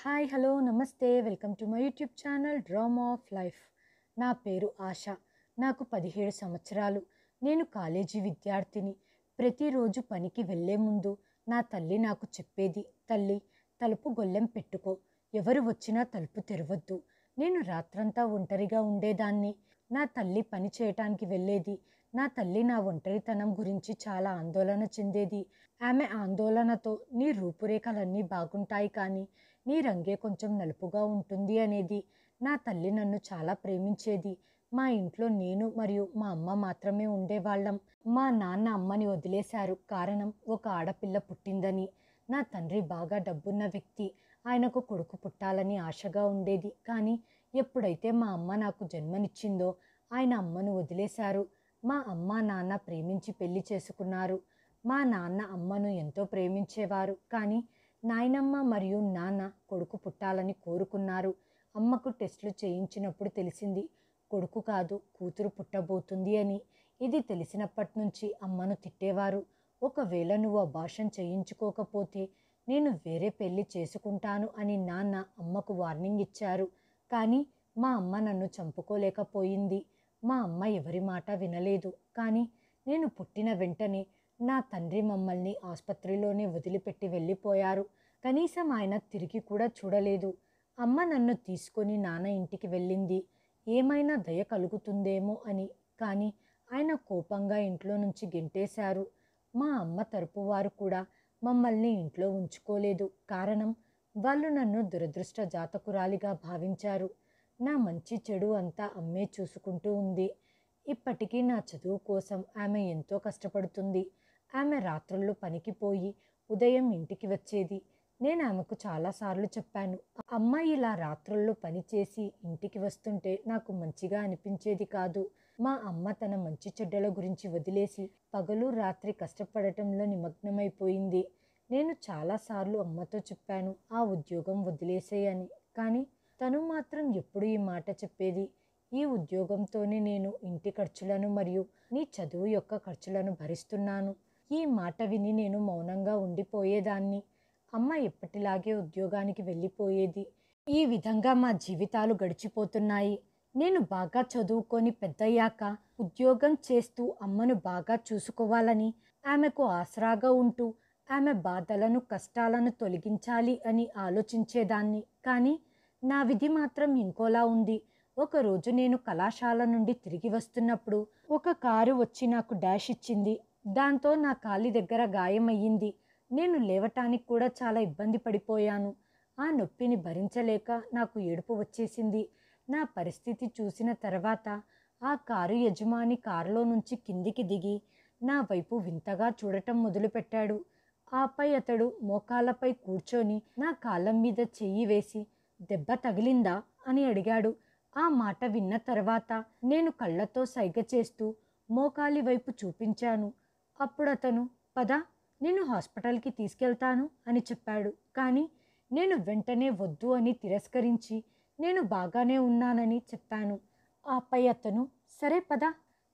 Hi hello నమస్తే welcome to my YouTube channel drama of life. నా పేరు ఆశ. నాకు 17 సంవత్సరాలు. నేను కాలేజీ విద్యార్థిని. ప్రతిరోజు పనికి వెళ్ళే ముందు నా తల్లి నాకు చెప్పేది, తల్లి తలుపు గొల్లెం పెట్టుకో, ఎవరు వచ్చినా తలుపు తెరవద్దు. నేను రాత్రంతా ఒంటరిగా ఉండేదాన్ని. నా తల్లి పని చేయటానికి వెళ్ళేది. నా తల్లి నా ఒంటరితనం గురించి చాలా ఆందోళన చెందేది. ఆమె ఆందోళనతో నీ రూపురేఖలన్నీ బాగుంటాయి కానీ నీ రంగే కొంచెం నలుపుగా ఉంటుంది అనేది. నా తల్లి నన్ను చాలా ప్రేమించేది. మా ఇంట్లో నేను మరియు మా అమ్మ మాత్రమే ఉండేవాళ్ళం. మా నాన్న అమ్మని వదిలేశారు. కారణం ఒక ఆడపిల్ల పుట్టిందని. నా తండ్రి బాగా డబ్బున్న వ్యక్తి. ఆయనకు కొడుకు పుట్టాలని ఆశగా ఉండేది. కానీ ఎప్పుడైతే మా అమ్మ నాకు జన్మనిచ్చిందో ఆయన అమ్మను వదిలేశారు. మా అమ్మ నాన్న ప్రేమించి పెళ్లి చేసుకున్నారు. మా నాన్న అమ్మను ఎంతో ప్రేమించేవారు. కానీ నాయనమ్మ మరియు నాన్న కొడుకు పుట్టాలని కోరుకున్నారు. అమ్మకు టెస్టులు చేయించినప్పుడు తెలిసింది కొడుకు కాదు కూతురు పుట్టబోతుంది అని. ఇది తెలిసినప్పటి నుంచి అమ్మను తిట్టేవారు. ఒకవేళ నువ్వు అబార్షన్ చేయించుకోకపోతే నేను వేరే పెళ్లి చేసుకుంటాను అని నాన్న అమ్మకు వార్నింగ్ ఇచ్చారు. కానీ మా అమ్మ నన్ను చంపుకోలేకపోయింది. మా అమ్మ ఎవరి మాట వినలేదు. కానీ నేను పుట్టిన వెంటనే నా తండ్రి మమ్మల్ని ఆసుపత్రిలోనే వదిలిపెట్టి వెళ్ళిపోయారు. కనీసం ఆయన తిరిగి కూడా చూడలేదు. అమ్మ నన్ను తీసుకొని నాన్న ఇంటికి వెళ్ళింది, ఏమైనా దయ కలుగుతుందేమో అని. కానీ ఆయన కోపంగా ఇంట్లో నుంచి గెంటేశారు. మా అమ్మ తరపు వారు కూడా మమ్మల్ని ఇంట్లో ఉంచుకోలేదు. కారణం వాళ్ళు నన్ను దురదృష్ట జాతకురాలిగా భావించారు. నా మంచి చెడు అంతా అమ్మే చూసుకుంటూ ఉంది. ఇప్పటికీ నా చదువు కోసం ఆమె ఎంతో కష్టపడుతుంది. ఆమె రాత్రుళ్ళు పనికి పోయి ఉదయం ఇంటికి వచ్చేది. నేను ఆమెకు చాలాసార్లు చెప్పాను, అమ్మ ఇలా రాత్రుళ్ళు పని చేసి ఇంటికి వస్తుంటే నాకు మంచిగా అనిపించేది కాదు. మా అమ్మ తన మంచి చెడ్డల గురించి వదిలేసి పగలు రాత్రి కష్టపడటంలో నిమగ్నమైపోయింది. నేను చాలాసార్లు అమ్మతో చెప్పాను ఆ ఉద్యోగం వదిలేసేయని. కానీ తను మాత్రం ఎప్పుడు ఈ మాట చెప్పేది, ఈ ఉద్యోగంతోనే నేను ఇంటి ఖర్చులను మరియు నీ చదువు యొక్క ఖర్చులను భరిస్తున్నాను. ఈ మాట విని నేను మౌనంగా ఉండిపోయేదాన్ని. అమ్మ ఎప్పటిలాగే ఉద్యోగానికి వెళ్ళిపోయేది. ఈ విధంగా మా జీవితాలు గడిచిపోతున్నాయి. నేను బాగా చదువుకొని పెద్దయ్యాక ఉద్యోగం చేస్తూ అమ్మను బాగా చూసుకోవాలని, ఆమెకు ఆసరాగా ఉంటూ ఆమె బాధలను కష్టాలను తొలగించాలి అని ఆలోచించేదాన్ని. కానీ నా విధి మాత్రం ఇంకోలా ఉంది. ఒకరోజు నేను కళాశాల నుండి తిరిగి వస్తున్నప్పుడు ఒక కారు వచ్చి నాకు డాష్ ఇచ్చింది. దాంతో నా కాలి దగ్గర గాయమయ్యింది. నేను లేవటానికి కూడా చాలా ఇబ్బంది పడిపోయాను. ఆ నొప్పిని భరించలేక నాకు ఏడుపు వచ్చేసింది. నా పరిస్థితి చూసిన తర్వాత ఆ కారు యజమాని కారులో నుంచి కిందికి దిగి నా వైపు వింతగా చూడటం మొదలుపెట్టాడు. ఆపై అతడు మోకాళ్ళపై కూర్చొని నా కాళ్ళ మీద చెయ్యి వేసి దెబ్బ తగిలిందా అని అడిగాడు. ఆ మాట విన్న తర్వాత నేను కళ్ళతో సైగ చేస్తూ మోకాలి వైపు చూపించాను. అప్పుడు అతను పద నేను హాస్పిటల్కి తీసుకెళ్తాను అని చెప్పాడు. కానీ నేను వెంటనే వద్దు అని తిరస్కరించి నేను బాగానే ఉన్నానని చెప్పాను. ఆపై అతను సరే పద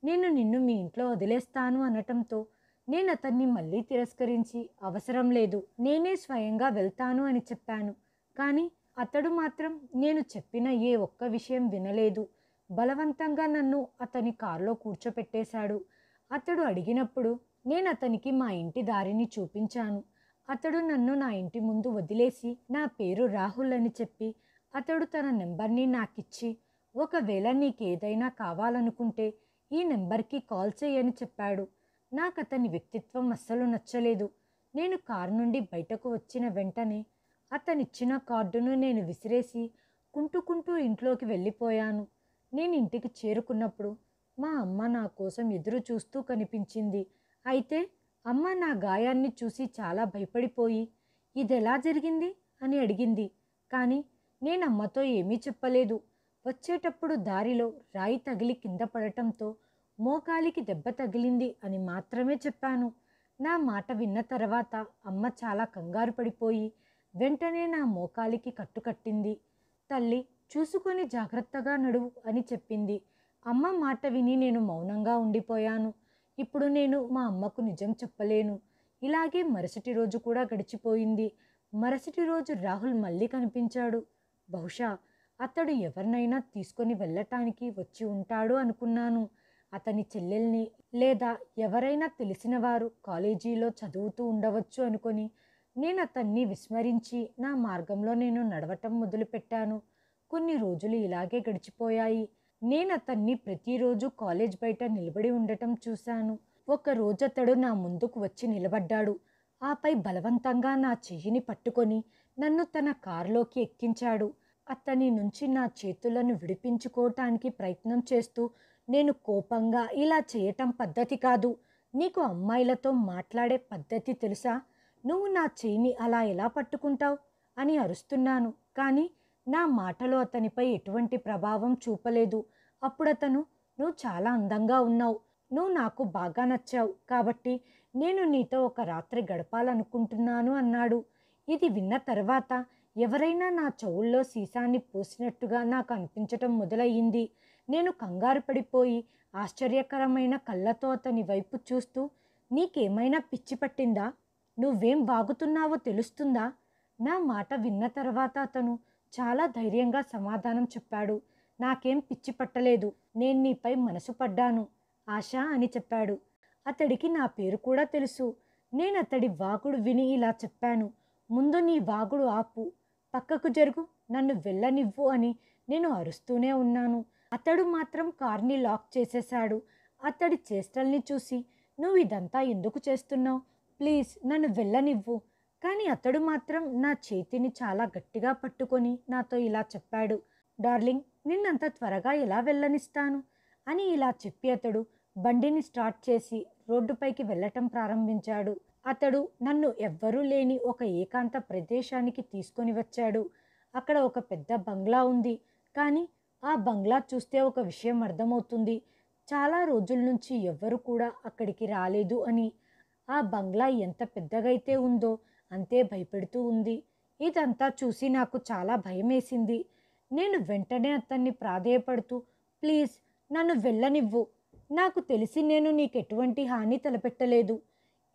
నేను నిన్ను మీ ఇంట్లో వదిలేస్తాను అనటంతో నేను అతన్ని మళ్ళీ తిరస్కరించి అవసరం లేదు నేనే స్వయంగా వెళ్తాను అని చెప్పాను. కానీ అతడు మాత్రం నేను చెప్పిన ఏ ఒక్క విషయం వినలేదు. బలవంతంగా నన్ను అతని కారులో కూర్చోపెట్టేశాడు. అతడు అడిగినప్పుడు నేను అతనికి మా ఇంటి దారిని చూపించాను. అతడు నన్ను నా ఇంటి ముందు వదిలేసి నా పేరు రాహుల్ అని చెప్పి అతడు తన నెంబర్ని నాకిచ్చి ఒకవేళ నీకేదైనా కావాలనుకుంటే ఈ నెంబర్కి కాల్ చేయని చెప్పాడు. నాకు అతని వ్యక్తిత్వం అస్సలు నచ్చలేదు. నేను కారు నుండి బయటకు వచ్చిన వెంటనే అతనిచ్చిన కార్డును నేను విసిరేసి కుంటుకుంటూ ఇంట్లోకి వెళ్ళిపోయాను. నేను ఇంటికి చేరుకున్నప్పుడు మా అమ్మ నా కోసం ఎదురు చూస్తూ కనిపించింది. అయితే అమ్మ నా గాయాన్ని చూసి చాలా భయపడిపోయి ఇదెలా జరిగింది అని అడిగింది. కానీ నేను అమ్మతో ఏమీ చెప్పలేదు. వచ్చేటప్పుడు దారిలో రాయి తగిలి కింద పడటంతో మోకాలికి దెబ్బ తగిలింది అని మాత్రమే చెప్పాను. నా మాట విన్న తర్వాత అమ్మ చాలా కంగారు పడిపోయి వెంటనే నా మోకాలికి కట్టుకట్టింది. తల్లి చూసుకొని జాగ్రత్తగా నడువు అని చెప్పింది. అమ్మ మాట విని నేను మౌనంగా ఉండిపోయాను. ఇప్పుడు నేను మా అమ్మకు నిజం చెప్పలేను. ఇలాగే మరుసటి రోజు కూడా గడిచిపోయింది. మరుసటి రోజు రాహుల్ మళ్ళీ కనిపించాడు. బహుశా అతడు ఎవరినైనా తీసుకొని వెళ్ళటానికి వచ్చి ఉంటాడు అనుకున్నాను. అతని చెల్లెల్ని లేదా ఎవరైనా తెలిసిన వారు కాలేజీలో చదువుతూ ఉండవచ్చు అనుకొని నేను అతన్ని విస్మరించి నా మార్గంలో నేను నడవటం మొదలుపెట్టాను. కొన్ని రోజులు ఇలాగే గడిచిపోయాయి. నేను అతన్ని ప్రతిరోజు కాలేజ్ బయట నిలబడి ఉండటం చూశాను. ఒకరోజు అతడు నా ముందుకు వచ్చి నిలబడ్డాడు. ఆపై బలవంతంగా నా చెయ్యిని పట్టుకొని నన్ను తన కారులోకి ఎక్కించాడు. అతని నుంచి నా చేతులను విడిపించుకోవటానికి ప్రయత్నం చేస్తూ, నేను కోపంగా, ఇలా చేయటం పద్ధతి కాదు, నీకు అమ్మాయిలతో మాట్లాడే పద్ధతి తెలుసా, నువ్వు నా చెయ్యిని అలా ఎలా పట్టుకుంటావు అని అరుస్తున్నాను. కానీ నా మాటలు అతనిపై ఎటువంటి ప్రభావం చూపలేదు. అప్పుడు అతను, నువ్వు చాలా అందంగా ఉన్నావు, నువ్వు నాకు బాగా నచ్చావు, కాబట్టి నేను నీతో ఒక రాత్రి గడపాలనుకుంటున్నాను అన్నాడు. ఇది విన్న తర్వాత ఎవరైనా నా చెవుల్లో సీసాన్ని పోసినట్టుగా నాకు అనిపించటం మొదలయ్యింది. నేను కంగారు పడిపోయి ఆశ్చర్యకరమైన కళ్ళతో అతని వైపు చూస్తూ, నీకేమైనా పిచ్చి పట్టిందా, నువ్వేం వాగుతున్నావో తెలుస్తుందా? నా మాట విన్న తర్వాత అతను చాలా ధైర్యంగా సమాధానం చెప్పాడు. నాకేం పిచ్చి పట్టలేదు, నేను నీపై మనసు పడ్డాను ఆశ అని చెప్పాడు. అతడికి నా పేరు కూడా తెలుసు. నేను అతడి వాగుడు విని ఇలా చెప్పాను, ముందు నీ వాగుడు ఆపు, పక్కకు జరుగు, నన్ను వెళ్ళనివ్వు అని నేను అరుస్తూనే ఉన్నాను. అతడు మాత్రం కార్ని లాక్ చేసేశాడు. అతడి చేష్టల్ని చూసి, నువ్వు ఇదంతా ఎందుకు చేస్తున్నావు, ప్లీజ్ నన్ను వెళ్ళనివ్వు. కానీ అతడు మాత్రం నా చేతిని చాలా గట్టిగా పట్టుకొని నాతో ఇలా చెప్పాడు, డార్లింగ్, నిన్నంత త్వరగా ఎలా వెళ్ళనిస్తాను అని ఇలా చెప్పి అతడు బండిని స్టార్ట్ చేసి రోడ్డుపైకి వెళ్ళటం ప్రారంభించాడు. అతడు నన్ను ఎవ్వరూ లేని ఒక ఏకాంత ప్రదేశానికి తీసుకొని వచ్చాడు. అక్కడ ఒక పెద్ద బంగ్లా ఉంది. కానీ ఆ బంగ్లా చూస్తే ఒక విషయం అర్థమవుతుంది, చాలా రోజుల నుంచి ఎవ్వరు కూడా అక్కడికి రాలేదు అని. ఆ బంగ్లా ఎంత పెద్దగైతే ఉందో అంతే భయపెడుతూ ఉంది. ఇదంతా చూసి నాకు చాలా భయమేసింది. నేను వెంటనే అతన్ని ప్రాధేయపడుతూ, ప్లీజ్ నన్ను వెళ్ళనివ్వు, నాకు తెలిసి నేను నీకెటువంటి హాని తలపెట్టలేదు,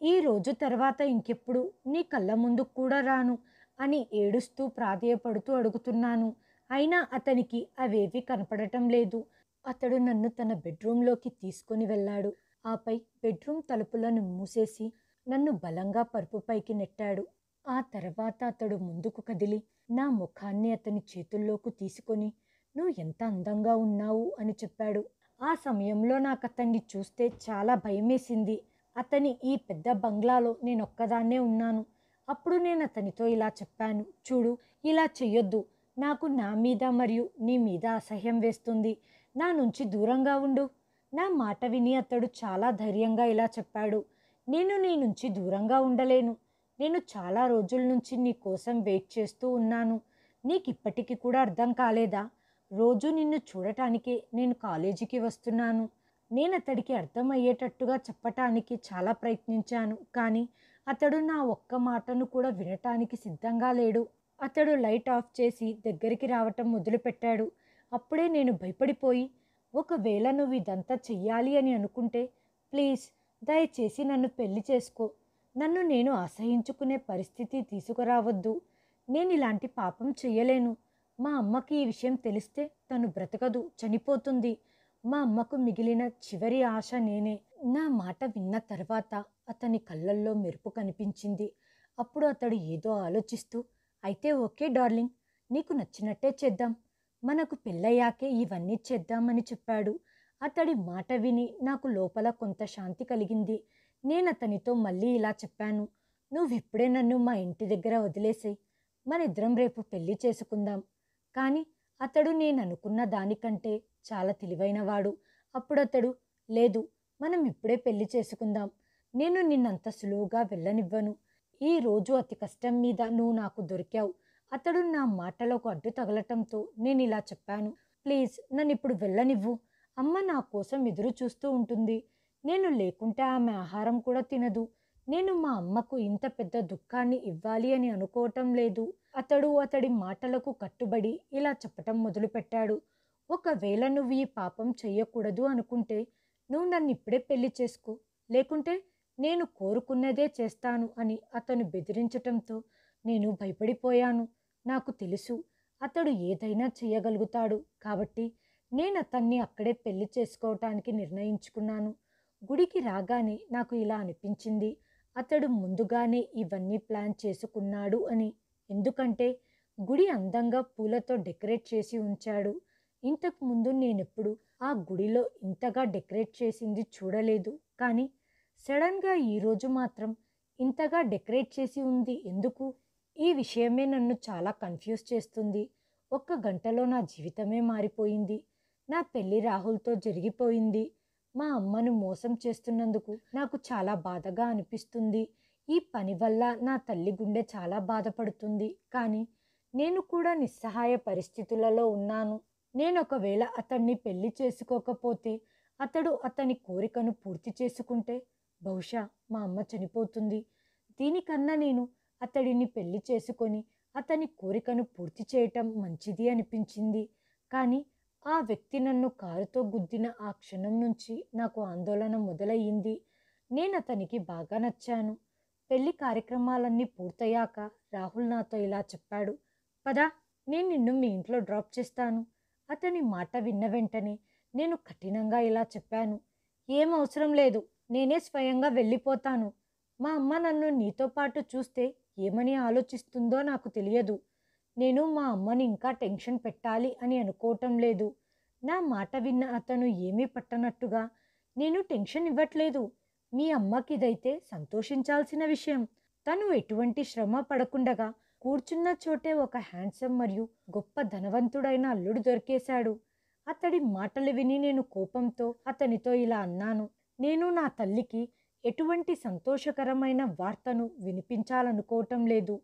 ఈ రోజు తర్వాత ఇంకెప్పుడు నీ కళ్ళ ముందుకు కూడా రాను అని ఏడుస్తూ ప్రాధేయపడుతూ అడుగుతున్నాను. అయినా అతనికి అవేవి కనపడటం లేదు. అతడు నన్ను తన బెడ్రూంలోకి తీసుకొని వెళ్ళాడు. ఆపై బెడ్రూమ్ తలుపులను మూసేసి నన్ను బలంగా పరుపుపైకి నెట్టాడు. ఆ తర్వాత అతడు ముందుకు కదిలి నా ముఖాన్ని అతని చేతుల్లోకి తీసుకొని, నువ్వు ఎంత అందంగా ఉన్నావు అని చెప్పాడు. ఆ సమయంలో నాకు అతన్ని చూస్తే చాలా భయమేసింది. అతని ఈ పెద్ద బంగ్లాలో నేనొక్కదాన్నే ఉన్నాను. అప్పుడు నేను అతనితో ఇలా చెప్పాను, చూడు, ఇలా చెయ్యొద్దు, నాకు నా మీద మరియు నీ మీద అసహ్యం వేస్తుంది, నా నుంచి దూరంగా ఉండు. నా మాట విని అతడు చాలా ధైర్యంగా ఇలా చెప్పాడు, నేను నీ నుంచి దూరంగా ఉండలేను, నేను చాలా రోజుల నుంచి నీ కోసం వెయిట్ చేస్తూ ఉన్నాను, నీకు ఇప్పటికీ కూడా అర్థం కాలేదా, రోజు నిన్ను చూడటానికే నేను కాలేజీకి వస్తున్నాను. నేను అతడికి అర్థమయ్యేటట్టుగా చెప్పటానికి చాలా ప్రయత్నించాను. కానీ అతడు నా ఒక్క మాటను కూడా వినటానికి సిద్ధంగా లేడు. అతడు లైట్ ఆఫ్ చేసి దగ్గరికి రావటం మొదలుపెట్టాడు. అప్పుడే నేను భయపడిపోయి, ఒకవేళ నువ్వు ఇదంతా చెయ్యాలి అని అనుకుంటే ప్లీజ్ దయచేసి నన్ను పెళ్లి చేసుకో, నన్ను నేను అసహించుకునే పరిస్థితి తీసుకురావద్దు, నేను ఇలాంటి పాపం చెయ్యలేను, మా అమ్మకి ఈ విషయం తెలిస్తే తను బ్రతకదు, చనిపోతుంది, మా అమ్మకు మిగిలిన చివరి ఆశ నేనే. నా మాట విన్న తర్వాత అతని కళ్ళల్లో మెరుపు కనిపించింది. అప్పుడు అతడు ఏదో ఆలోచిస్తూ, అయితే ఓకే డార్లింగ్, నీకు నచ్చినట్టే చేద్దాం, మనకు పెళ్ళయ్యాకే ఇవన్నీ చేద్దామని చెప్పాడు. అతడి మాట విని నాకు లోపల కొంత శాంతి కలిగింది. నేను అతనితో మళ్ళీ ఇలా చెప్పాను, నువ్విప్పుడే నన్ను మా ఇంటి దగ్గర వదిలేసేయ్, మనిద్దరం రేపు పెళ్లి చేసుకుందాం. కానీ అతడు నేను అనుకున్న దానికంటే చాలా తెలివైనవాడు. అప్పుడు అతడు, లేదు, మనం ఇప్పుడే పెళ్లి చేసుకుందాం, నేను నిన్నంత సులువుగా వెళ్ళనివ్వను, ఈ రోజు అతి కష్టం మీద నువ్వు నాకు దొరికావు. అతడు నా మాటలకు అడ్డు తగలటంతో నేను ఇలా చెప్పాను, ప్లీజ్ నన్ను ఇప్పుడు వెళ్ళనివ్వు, అమ్మ నా కోసం ఎదురు చూస్తూ ఉంటుంది, నేను లేకుంటే ఆమె ఆహారం కూడా తినదు, నేను మా అమ్మకు ఇంత పెద్ద దుఃఖాన్ని ఇవ్వాలి అని అనుకోవటం లేదు. అతడు అతడి మాటలకు కట్టుబడి ఇలా చెప్పటం మొదలుపెట్టాడు, ఒకవేళ నువ్వు ఈ పాపం చెయ్యకూడదు అనుకుంటే నువ్వు నన్ను ఇప్పుడే పెళ్లి చేసుకో, లేకుంటే నేను కోరుకున్నదే చేస్తాను అని అతను బెదిరించటంతో నేను భయపడిపోయాను. నాకు తెలుసు అతడు ఏదైనా చేయగలుగుతాడు కాబట్టి నేను అతన్ని అక్కడే పెళ్లి చేసుకోవటానికి నిర్ణయించుకున్నాను. గుడికి రాగానే నాకు ఇలా అనిపించింది, అతడు ముందుగానే ఇవన్నీ ప్లాన్ చేసుకున్నాడు అని. ఎందుకంటే గుడి అందంగా పూలతో డెకరేట్ చేసి ఉంచాడు. ఇంతకు ముందు నేనెప్పుడు ఆ గుడిలో ఇంతగా డెకరేట్ చేసింది చూడలేదు. కానీ సడన్గా ఈరోజు మాత్రం ఇంతగా డెకరేట్ చేసి ఉంది ఎందుకు? ఈ విషయమే నన్ను చాలా కన్ఫ్యూజ్ చేస్తుంది. ఒక్క గంటలో నా జీవితమే మారిపోయింది. నా పెళ్లి రాహుల్తో జరిగిపోయింది. మా అమ్మను మోసం చేస్తున్నందుకు నాకు చాలా బాధగా అనిపిస్తుంది. ఈ పని వల్ల నా తల్లి గుండె చాలా బాధపడుతుంది. కానీ నేను కూడా నిస్సహాయ పరిస్థితులలో ఉన్నాను. నేను ఒకవేళ అతన్ని పెళ్లి చేసుకోకపోతే, అతడు అతని కోరికను పూర్తి చేసుకుంటే బహుశా మా అమ్మ చనిపోతుంది. దీనికన్నా నేను అతడిని పెళ్లి చేసుకొని అతని కోరికను పూర్తి చేయటం మంచిది అనిపించింది. కానీ ఆ వ్యక్తి నన్ను కారుతో గుద్దిన ఆ క్షణం నుంచి నాకు ఆందోళన మొదలయ్యింది. నేను అతనికి బాగా నచ్చాను. పెళ్లి కార్యక్రమాలన్నీ పూర్తయ్యాక రాహుల్ నాతో ఇలా చెప్పాడు, పదా, నేను నిన్ను మీ ఇంట్లో డ్రాప్ చేస్తాను. అతని మాట విన్న వెంటనే నేను కఠినంగా ఇలా చెప్పాను, ఏం అవసరం లేదు, నేనే స్వయంగా వెళ్ళిపోతాను. మా అమ్మ నన్ను నీతో పాటు చూస్తే ఏమని ఆలోచిస్తుందో నాకు తెలియదు. నేను మా అమ్మని ఇంకా టెన్షన్ పెట్టాలి అని అనుకోవటం లేదు. నా మాట విన్న అతను ఏమీ పట్టనట్టుగా, నేను టెన్షన్ ఇవ్వట్లేదు. మీ అమ్మకిదైతే సంతోషించాల్సిన విషయం. తను ఎటువంటి శ్రమ పడకుండగా కూర్చున్న చోటే ఒక హ్యాండ్సమ్ మరియు గొప్ప ధనవంతుడైన అల్లుడు దొరికేశాడు. అతడి మాటలు విని నేను కోపంతో అతనితో ఇలా అన్నాను, నేను నా తల్లికి ఎటువంటి సంతోషకరమైన వార్తను వినిపించాలనుకోవటం లేదు.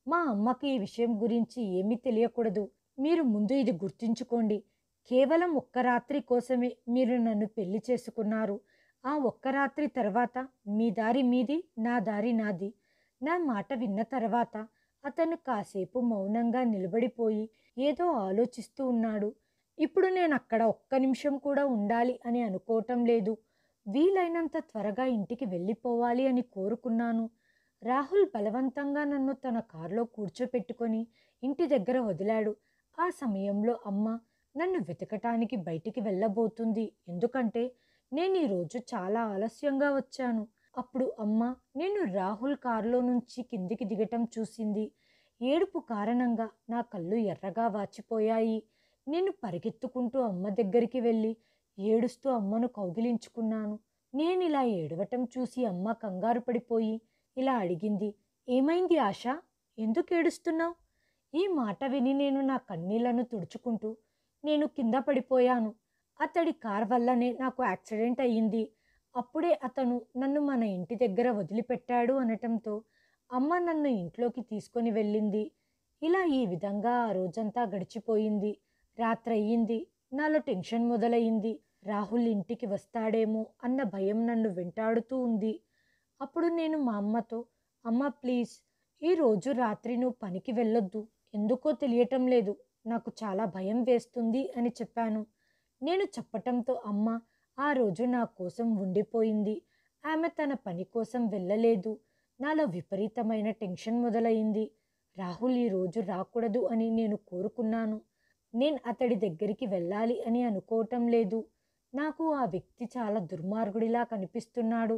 మా అమ్మకి ఈ విషయం గురించి ఏమీ తెలియకూడదు. మీరు ముందు ఇది గుర్తుంచుకోండి. కేవలం ఒక్క రాత్రి కోసమే మీరు నన్ను పెళ్లి చేసుకున్నారు. ఆ ఒక్క రాత్రి తర్వాత మీ దారి మీది, నా దారి నాది. నా మాట విన్న తర్వాత అతను కాసేపు మౌనంగా నిలబడిపోయి ఏదో ఆలోచిస్తూ ఉన్నాడు. ఇప్పుడు నేను అక్కడ ఒక్క నిమిషం కూడా ఉండాలి అని అనుకోవటం లేదు. వీలైనంత త్వరగా ఇంటికి వెళ్ళిపోవాలి అని కోరుకున్నాను. రాహుల్ బలవంతంగా నన్ను తన కారులో కూర్చోపెట్టుకొని ఇంటి దగ్గర వదిలాడు. ఆ సమయంలో అమ్మ నన్ను వెతకటానికి బయటికి వెళ్ళబోతుంది. ఎందుకంటే నేను ఈరోజు చాలా ఆలస్యంగా వచ్చాను. అప్పుడు అమ్మ నేను రాహుల్ కారులో నుంచి కిందికి దిగటం చూసింది. ఏడుపు కారణంగా నా కళ్ళు ఎర్రగా వాచిపోయాయి. నేను పరిగెత్తుకుంటూ అమ్మ దగ్గరికి వెళ్ళి ఏడుస్తూ అమ్మను కౌగిలించుకున్నాను. నేను ఇలా ఏడవటం చూసి అమ్మ కంగారు పడిపోయి ఇలా అడిగింది, ఏమైంది ఆశ, ఎందుకు ఏడుస్తున్నావు? ఈ మాట విని నేను నా కన్నీళ్లను తుడుచుకుంటూ, నేను కింద పడిపోయాను. అతడి కార్ వల్లనే నాకు యాక్సిడెంట్ అయ్యింది. అప్పుడే అతను నన్ను మన ఇంటి దగ్గర వదిలిపెట్టాడు అనటంతో అమ్మ నన్ను ఇంట్లోకి తీసుకొని వెళ్ళింది. ఇలా ఈ విధంగా ఆ రోజంతా గడిచిపోయింది. రాత్రయ్యింది. నాలో టెన్షన్ మొదలయ్యింది. రాహుల్ ఇంటికి వస్తాడేమో అన్న భయం నన్ను వెంటాడుతూ ఉంది. అప్పుడు నేను మా అమ్మతో, అమ్మ ప్లీజ్, ఈరోజు రాత్రి నువ్వు పనికి వెళ్ళొద్దు. ఎందుకో తెలియటం లేదు, నాకు చాలా భయం వేస్తుంది అని చెప్పాను. నేను చెప్పటంతో అమ్మ ఆ రోజు నా కోసం ఉండిపోయింది. ఆమె తన పని కోసం వెళ్ళలేదు. నాలో విపరీతమైన టెన్షన్ మొదలైంది. రాహుల్ ఈరోజు రాకూడదు అని నేను కోరుకున్నాను. నేను అతడి దగ్గరికి వెళ్ళాలి అని అనుకోవటం లేదు. నాకు ఆ వ్యక్తి చాలా దుర్మార్గుడిలా కనిపిస్తున్నాడు.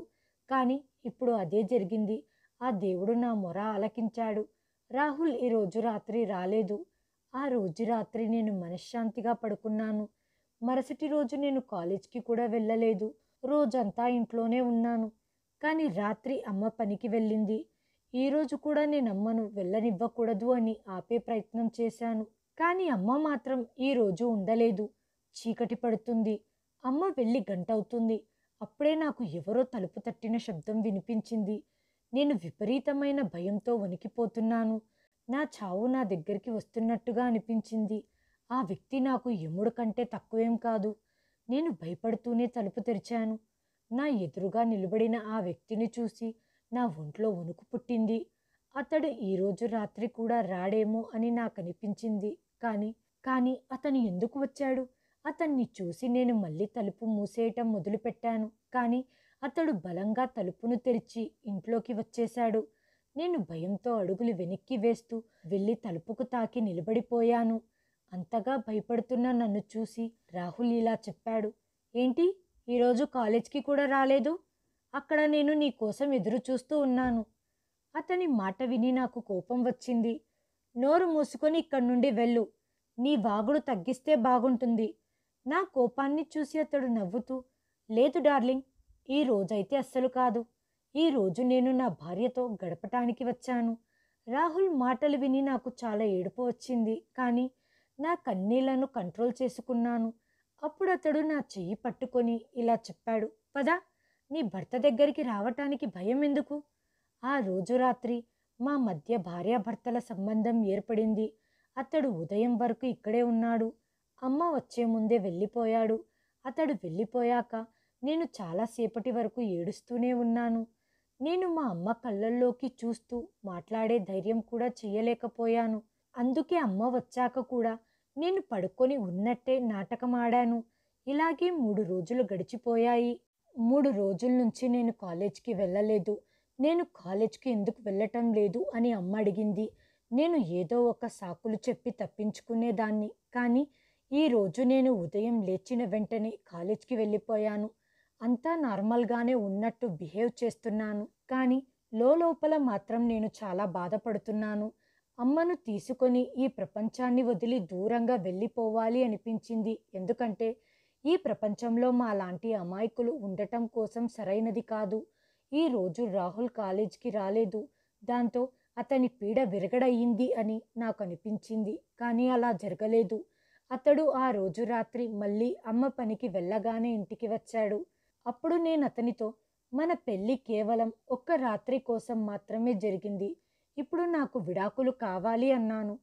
కానీ ఇప్పుడు అదే జరిగింది. ఆ దేవుడు నా మొర ఆలకించాడు. రాహుల్ ఈరోజు రాత్రి రాలేదు. ఆ రోజు రాత్రి నేను మనశ్శాంతిగా పడుకున్నాను. మరుసటి రోజు నేను కాలేజ్కి కూడా వెళ్ళలేదు. రోజంతా ఇంట్లోనే ఉన్నాను. కానీ రాత్రి అమ్మ పనికి వెళ్ళింది. ఈరోజు కూడా నేను అమ్మను వెళ్ళనివ్వకూడదు అని ఆపే ప్రయత్నం చేశాను. కానీ అమ్మ మాత్రం ఈరోజు ఉండలేదు. చీకటి పడుతుంది. అమ్మ వెళ్ళి గంటవుతుంది. అప్పుడే నాకు ఎవరో తలుపు తట్టిన శబ్దం వినిపించింది. నేను విపరీతమైన భయంతో వణికిపోతున్నాను. నా చావు నా దగ్గరికి వస్తున్నట్టుగా అనిపించింది. ఆ వ్యక్తి నాకు యముడు కంటే తక్కువేం కాదు. నేను భయపడుతూనే తలుపు తెరిచాను. నా ఎదురుగా నిలబడిన ఆ వ్యక్తిని చూసి నా ఒంట్లో వణుకు పుట్టింది. అతడు ఈరోజు రాత్రి కూడా రాడేమో అని నాకు అనిపించింది. కానీ అతను ఎందుకు వచ్చాడు? అతన్ని చూసి నేను మళ్ళీ తలుపు మూసేయటం మొదలుపెట్టాను. కానీ అతడు బలంగా తలుపును తెరిచి ఇంట్లోకి వచ్చేశాడు. నేను భయంతో అడుగులు వెనక్కి వేస్తూ వెళ్ళి తలుపుకు తాకి నిలబడిపోయాను. అంతగా భయపడుతున్న నన్ను చూసి రాహుల్ ఇలా చెప్పాడు, ఏంటి ఈరోజు కాలేజ్కి కూడా రాలేదు? అక్కడ నేను నీ కోసం ఎదురు చూస్తూ ఉన్నాను. అతని మాట విని నాకు కోపం వచ్చింది. నోరు మూసుకొని ఇక్కడి నుండి వెళ్ళు. నీ వాగుడు తగ్గిస్తే బాగుంటుంది. నా కోపాన్ని చూసి అతడు నవ్వుతూ, లేదు డార్లింగ్, ఈ రోజైతే అస్సలు కాదు. ఈ రోజు నేను నా భార్యతో గడపటానికి వచ్చాను. రాహుల్ మాటలు విని నాకు చాలా ఏడుపు వచ్చింది. కానీ నా కన్నీళ్లను కంట్రోల్ చేసుకున్నాను. అప్పుడు అతడు నా చెయ్యి పట్టుకొని ఇలా చెప్పాడు, పద, నీ భర్త దగ్గరికి రావటానికి భయం ఎందుకు? ఆ రోజు రాత్రి మా మధ్య భార్యాభర్తల సంబంధం ఏర్పడింది. అతడు ఉదయం వరకు ఇక్కడే ఉన్నాడు. అమ్మ వచ్చే ముందే వెళ్ళిపోయాడు. అతడు వెళ్ళిపోయాక నేను చాలాసేపటి వరకు ఏడుస్తూనే ఉన్నాను. నేను మా అమ్మ కళ్ళల్లోకి చూస్తూ మాట్లాడే ధైర్యం కూడా చెయ్యలేకపోయాను. అందుకే అమ్మ వచ్చాక కూడా నేను పడుకొని ఉన్నట్టే నాటకమాడాను. ఇలాగే 3 రోజులు గడిచిపోయాయి. 3 రోజుల నుంచి నేను కాలేజ్కి వెళ్ళలేదు. నేను కాలేజ్కి ఎందుకు వెళ్ళటం లేదు అని అమ్మ అడిగింది. నేను ఏదో ఒక సాకులు చెప్పి తప్పించుకునేదాన్ని. కానీ ఈరోజు నేను ఉదయం లేచిన వెంటనే కాలేజ్కి వెళ్ళిపోయాను. అంతా నార్మల్గానే ఉన్నట్టు బిహేవ్ చేస్తున్నాను. కానీ లోపల మాత్రం నేను చాలా బాధపడుతున్నాను. అమ్మను తీసుకొని ఈ ప్రపంచాన్ని వదిలి దూరంగా వెళ్ళిపోవాలి అనిపించింది. ఎందుకంటే ఈ ప్రపంచంలో మా లాంటి అమాయకులు ఉండటం కోసం సరైనది కాదు. ఈరోజు రాహుల్ కాలేజ్కి రాలేదు. దాంతో అతని పీడ విరగడయింది అని నాకు అనిపించింది. కానీ అలా జరగలేదు. అతడు ఆ రోజు రాత్రి మళ్ళీ అమ్మ పనికి వెళ్ళగానే ఇంటికి వచ్చాడు. అప్పుడు నేను అతనితో, మన పెళ్ళి కేవలం ఒక్క రాత్రి కోసం మాత్రమే జరిగింది. ఇప్పుడు నాకు విడాకులు కావాలి అన్నాను.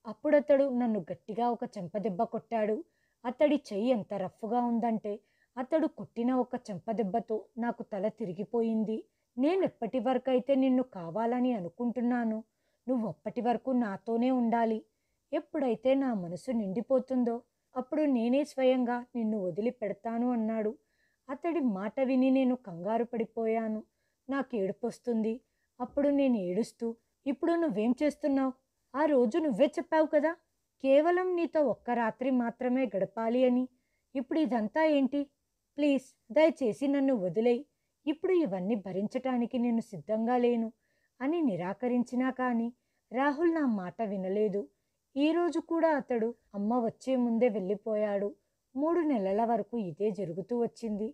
అప్పుడతడు నన్ను గట్టిగా ఒక చెంపదెబ్బ కొట్టాడు. అతడి చెయ్యి ఎంత రఫ్గా ఉందంటే అతడు కొట్టిన ఒక చెంపదెబ్బతో నాకు తల తిరిగిపోయింది. నేనెప్పటి వరకైతే నిన్ను కావాలని అనుకుంటున్నాను, నువ్వు అప్పటి వరకు నాతోనే ఉండాలి. ఎప్పుడైతే నా మనసు నిండిపోతుందో అప్పుడు నేనే స్వయంగా నిన్ను వదిలి పెడతాను అన్నాడు. అతడి మాట విని నేను కంగారు పడిపోయాను. నాకు ఏడుపొస్తుంది. అప్పుడు నేను ఏడుస్తూ, ఇప్పుడు నువ్వేం చేస్తున్నావు? ఆ రోజు నువ్వే చెప్పావు కదా, కేవలం నీతో ఒక్క రాత్రి మాత్రమే గడపాలి అని. ఇప్పుడు ఇదంతా ఏంటి? ప్లీజ్ దయచేసి నన్ను వదిలేయి. ఇప్పుడు ఇవన్నీ భరించటానికి నేను సిద్ధంగా లేను అని నిరాకరించినా కానీ రాహుల్ నా మాట వినలేదు. ఈరోజు కూడా అతడు అమ్మ వచ్చే ముందే వెళ్ళిపోయాడు. 3 నెలల వరకు ఇదే జరుగుతూ వచ్చింది.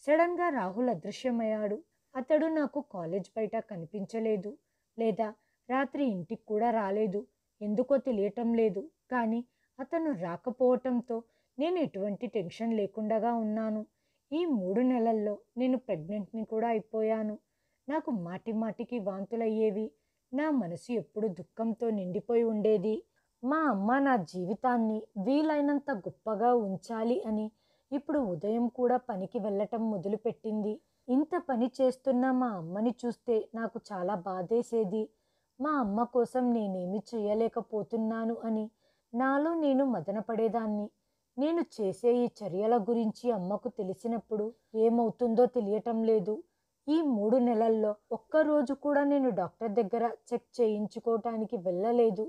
సడన్గా రాహుల్ అదృశ్యమయ్యాడు. అతడు నాకు కాలేజ్ బయట కనిపించలేదు. లేదా రాత్రి ఇంటికి కూడా రాలేదు. ఎందుకో తెలియటం లేదు. కానీ అతను రాకపోవటంతో నేను ఎటువంటి టెన్షన్ లేకుండా ఉన్నాను. ఈ 3 నెలల్లో నేను ప్రెగ్నెంట్ని కూడా అయిపోయాను. నాకు మాటి మాటికి వాంతులయ్యేవి. నా మనసు ఎప్పుడు దుఃఖంతో నిండిపోయి ఉండేది. మా అమ్మ నా జీవితాన్ని వీలైనంత గొప్పగా ఉంచాలి అని ఇప్పుడు ఉదయం కూడా పనికి వెళ్ళటం మొదలుపెట్టింది. ఇంత పని చేస్తున్న మా అమ్మని చూస్తే నాకు చాలా బాధేసేది. మా అమ్మ కోసం నేనేమి చేయలేకపోతున్నాను అని నాలో నేను మదనపడేదాన్ని. నేను చేసే ఈ చర్యల గురించి అమ్మకు తెలిసినప్పుడు ఏమవుతుందో తెలియటం లేదు. ఈ 3 నెలల్లో ఒక్కరోజు కూడా నేను డాక్టర్ దగ్గర చెక్ చేయించుకోవటానికి వెళ్ళలేదు.